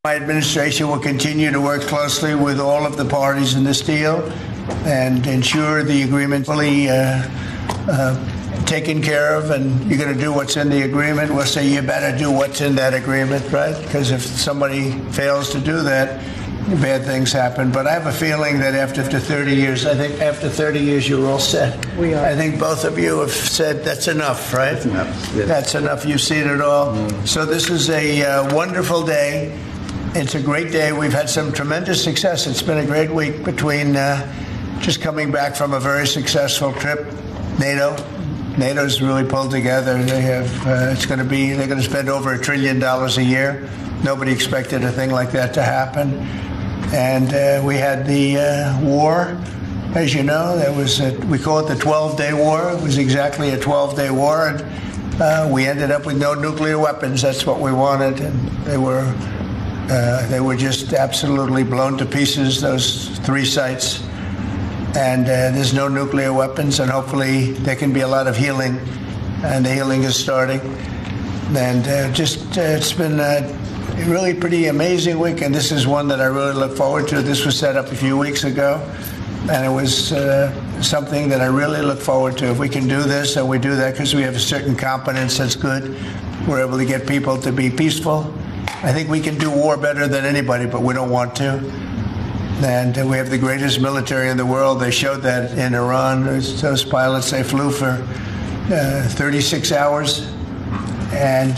My administration will continue to work closely with all of the parties in this deal and ensure the agreement fully taken care of, and you're going to do what's in the agreement. We'll say you better do what's in that agreement, right? Because if somebody fails to do that, bad things happen. But I have a feeling that after 30 years, I think after 30 years, you're all set. We are. I think both of you have said that's enough, right? That's enough. Yes. That's enough. You've seen it all. So this is a wonderful day. It's a great day. We've had some tremendous success. It's been a great week between just coming back from a very successful trip. NATO's really pulled together. They have. They're going to spend over $1 trillion a year. Nobody expected a thing like that to happen. And we had the war, as you know. We call it the 12-day war. It was exactly a 12-day war, and we ended up with no nuclear weapons. That's what we wanted, and they were just absolutely blown to pieces, those 3 sites. And there's no nuclear weapons, and hopefully there can be a lot of healing, and the healing is starting. And it's been a really pretty amazing week, and this is one that I really look forward to. This was set up a few weeks ago, and it was something that I really look forward to. If we can do this, and we do that because we have a certain competence that's good, we're able to get people to be peaceful. I think we can do war better than anybody, but we don't want to. And we have the greatest military in the world. They showed that in Iran. Those pilots, they flew for 36 hours. And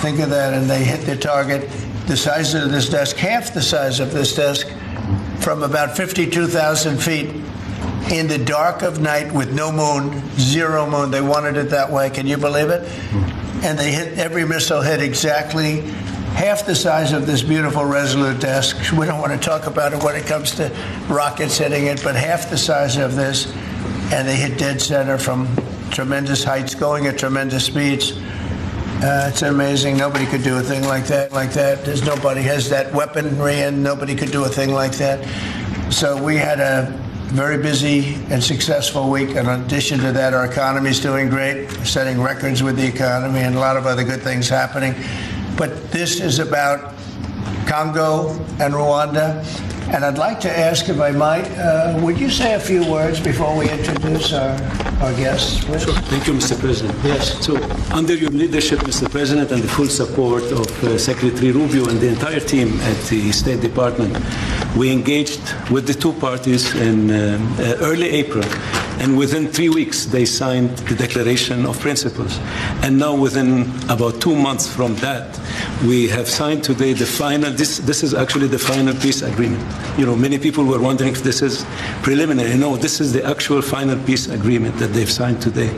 think of that, and they hit their target. The size of this desk, half the size of this desk, from about 52,000 feet in the dark of night with no moon, 0 moon. They wanted it that way. Can you believe it? And they hit, every missile hit exactly half the size of this beautiful Resolute desk. We don't want to talk about it when it comes to rockets hitting it, but half the size of this, and they hit dead center from tremendous heights, going at tremendous speeds. It's amazing. Nobody could do a thing like that. There's nobody has that weaponry, and nobody could do a thing like that. So we had a very busy and successful week. And in addition to that, our economy is doing great. We're setting records with the economy and a lot of other good things happening. But this is about Congo and Rwanda. And I'd like to ask, if I might, would you say a few words before we introduce our guests? Please? Sure. Thank you, Mr. President. Yes. So, under your leadership, Mr. President, and the full support of Secretary Rubio and the entire team at the State Department, we engaged with the 2 parties in early April. And within 3 weeks, they signed the Declaration of Principles. And now, within about 2 months from that, we have signed today the final, this is actually the final peace agreement. You know, many people were wondering if this is preliminary. No, this is the actual final peace agreement that they've signed today.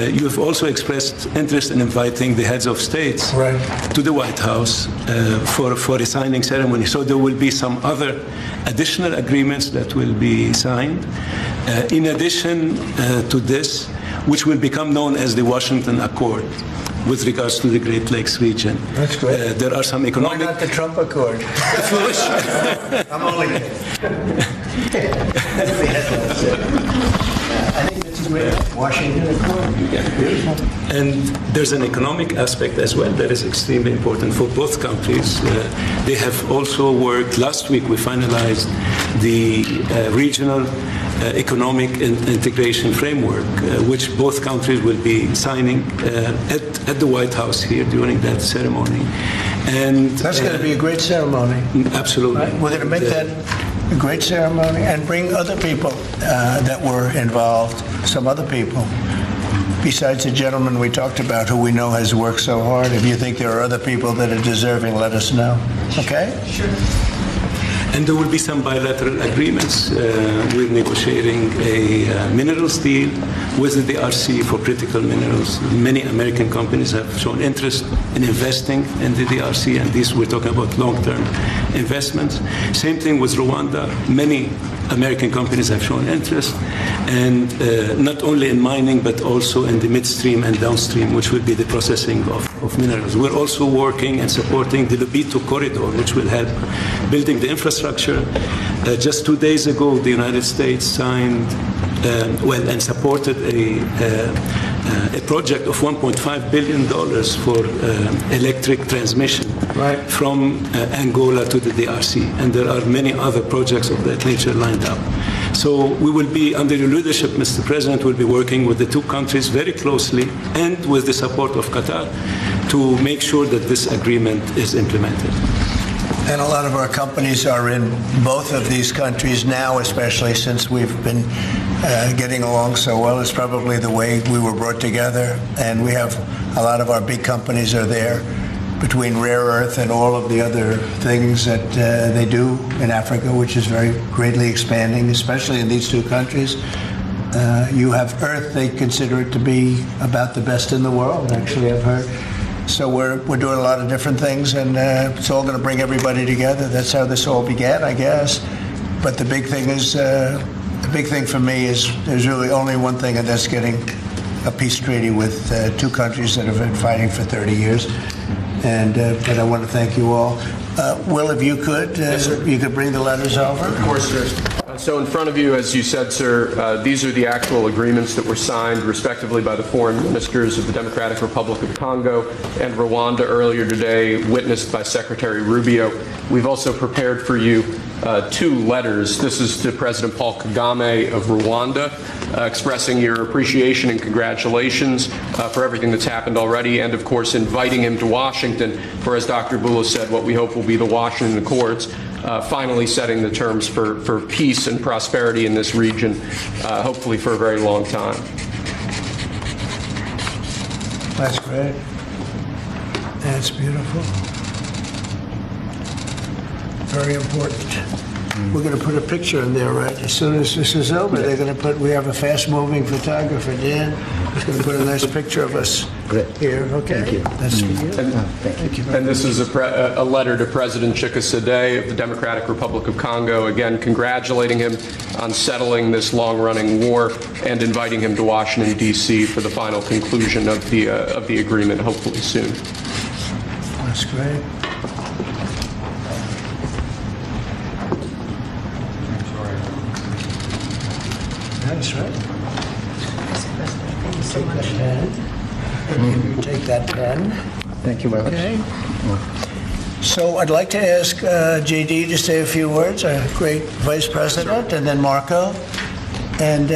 You have also expressed interest in inviting the heads of states to the White House for a signing ceremony. So there will be some other additional agreements that will be signed. In addition to this, which will become known as the Washington Accord with regards to the Great Lakes region. That's great. There are some economic... Why not the Trump Accord? If you wish. I'm only I think this is great. Washington Accord. Beautiful. And there's an economic aspect as well that is extremely important for both countries. They have also worked, last week we finalized the regional economic integration framework, which both countries will be signing at the White House here during that ceremony. And that's going to be a great ceremony. Absolutely. Right? We're going to make that a great ceremony and bring other people that were involved, some other people. Besides the gentleman we talked about, who we know has worked so hard. If you think there are other people that are deserving, let us know. Okay? Sure. And there will be some bilateral agreements. We're negotiating a minerals deal with the DRC for critical minerals. Many American companies have shown interest in investing in the DRC, and these we're talking about long-term investments. Same thing with Rwanda. Many American companies have shown interest, and not only in mining, but also in the midstream and downstream, which will be the processing of minerals. We're also working and supporting the Lobito corridor, which will help building the infrastructure. Just 2 days ago, the United States signed, and supported a project of $1.5 billion for electric transmission right, from Angola to the DRC. And there are many other projects of that nature lined up. So we will be, under your leadership, Mr. President, will be working with the two countries very closely and with the support of Qatar to make sure that this agreement is implemented. And a lot of our companies are in both of these countries now, especially since we've been getting along so well. It's probably the way we were brought together. And we have a lot of our big companies are there, between rare earth and all of the other things that they do in Africa, which is very greatly expanding, especially in these two countries. You have earth, they consider it to be about the best in the world, actually, I've heard. So we're doing a lot of different things, and it's all going to bring everybody together. That's how this all began, I guess. But the big thing is, the big thing for me is there's really only one thing, and that's getting a peace treaty with two countries that have been fighting for 30 years. And but I want to thank you all. Will, if you could, you could bring the letters over. Of course, sir. So in front of you, as you said, sir, these are the actual agreements that were signed respectively by the foreign ministers of the Democratic Republic of Congo and Rwanda earlier today, witnessed by Secretary Rubio. We've also prepared for you two letters. This is to President Paul Kagame of Rwanda, expressing your appreciation and congratulations for everything that's happened already, and of course inviting him to Washington for, as Dr. Bula said, what we hope will be the Washington Accords, finally setting the terms for peace and prosperity in this region, hopefully for a very long time. That's great. That's beautiful. Very important. We're going to put a picture in there, right? As soon as this is over, they're going to put, we have a fast-moving photographer, Dan, who's going to put a nice picture of us here. Okay. Thank you. That's for you. Thank you. And this is a letter to President Chikisade of the Democratic Republic of Congo, again congratulating him on settling this long-running war and inviting him to Washington, D.C. for the final conclusion of the agreement, hopefully soon. That's great. That's right. Take that pen. You take that pen. Thank you very much. Okay. So I'd like to ask JD to say a few words, our great Vice President, and then Marco. And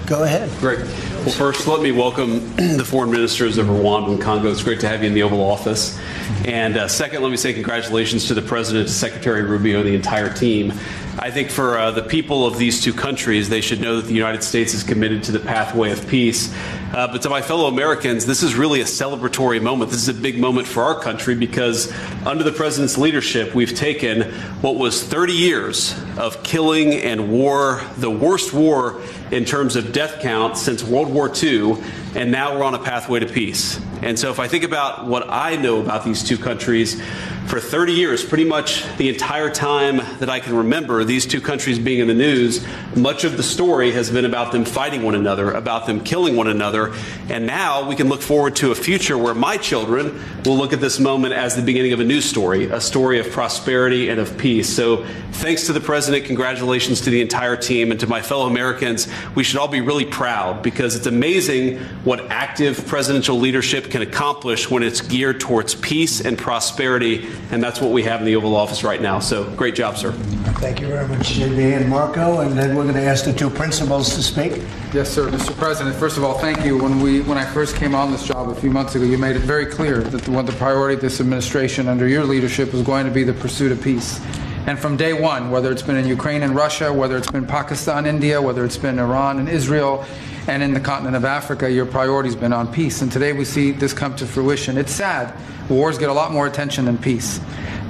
go ahead. Great. Well, first, let me welcome the foreign ministers of Rwanda and Congo. It's great to have you in the Oval Office. And second, let me say congratulations to the President, Secretary Rubio, and the entire team. I think for the people of these two countries, they should know that the United States is committed to the pathway of peace. But to my fellow Americans, this is really a celebratory moment. This is a big moment for our country because under the President's leadership, we've taken what was 30 years of killing and war, the worst war in terms of death count since World War II, and now we're on a pathway to peace. And so if I think about what I know about these two countries, for 30 years, pretty much the entire time that I can remember these two countries being in the news, much of the story has been about them fighting one another, about them killing one another. And now we can look forward to a future where my children will look at this moment as the beginning of a story of prosperity and of peace. So thanks to the President, congratulations to the entire team, and to my fellow Americans. We should all be really proud because it's amazing what active presidential leadership can accomplish when it's geared towards peace and prosperity. And that's what we have in the Oval Office right now. So great job, sir. Thank you very much, JD and Marco. And then we're going to ask the two principals to speak. Yes, sir. Mr. President, first of all, thank you. When I first came on this job a few months ago, you made it very clear that the priority of this administration under your leadership was going to be the pursuit of peace. And from day one, whether it's been in Ukraine and Russia, whether it's been Pakistan, India, whether it's been Iran and Israel, and in the continent of Africa, your priority's been on peace. And today we see this come to fruition. It's sad. Wars get a lot more attention than peace.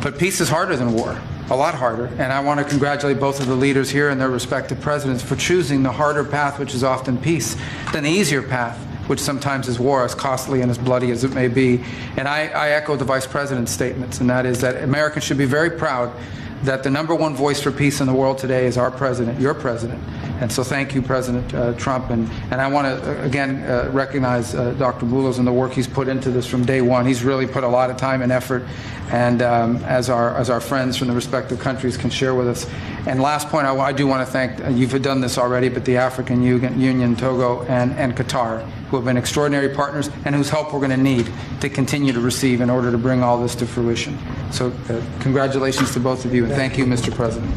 But peace is harder than war, a lot harder. And I want to congratulate both of the leaders here and their respective presidents for choosing the harder path, which is often peace, than the easier path, which sometimes is war, as costly and as bloody as it may be. And I echo the Vice President's statements, and that is that Americans should be very proud that the #1 voice for peace in the world today is our president, your president. And so thank you, President Trump. And I want to, again, recognize Dr. Boulos and the work he's put into this from day one. He's really put a lot of time and effort, and as our friends from the respective countries can share with us. And last point, I do want to thank, you've done this already, but the African Union, Togo, and Qatar. who have been extraordinary partners and whose help we're going to need to continue to receive in order to bring all this to fruition. So congratulations to both of you, and thank you, Mr. President.